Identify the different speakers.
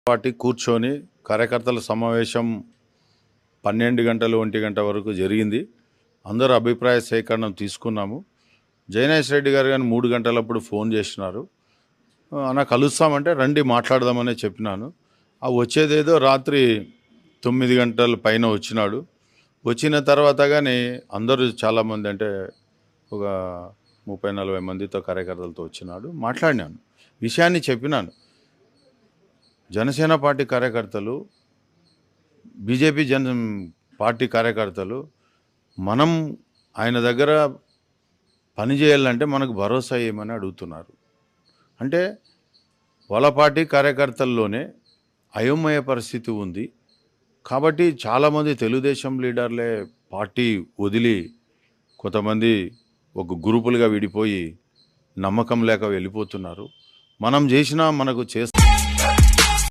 Speaker 1: Party కూర్చొని కార్యకర్తల సమావేశం 12 గంటలు 1 గంట వరకు జరిగింది. అందరూ అభిప్రాయ సేకరణ తీసుకున్నాము. జయనేష్ రెడ్డి గారు కానీ 3 గంటలప్పుడు ఫోన్ చేసినారు. అన్న కలుస్తామంటే రండి మాట్లాడదామనే చెప్పినాను. వచ్చేదేదో రాత్రి 9 గంటల పైన వచ్చినాడు. వచ్చిన తర్వాత కానీ అందరూ చాలామంది అంటే ఒక 30-40 మందితో కార్యకర్తలతో వచ్చినాడు. మాట్లాడినాను, విషయాన్ని చెప్పినాను. జనసేన పార్టీ కార్యకర్తలు, బీజేపీ పార్టీ కార్యకర్తలు మనం ఆయన దగ్గర పని చేయాలంటే మనకు భరోసా ఏమని అడుగుతున్నారు. అంటే వాళ్ళ పార్టీ కార్యకర్తల్లోనే అయోమయ పరిస్థితి ఉంది. కాబట్టి చాలామంది తెలుగుదేశం లీడర్లే పార్టీ వదిలి కొంతమంది ఒక గ్రూపులుగా విడిపోయి నమ్మకం లేక వెళ్ళిపోతున్నారు. మనం చేసినా మనకు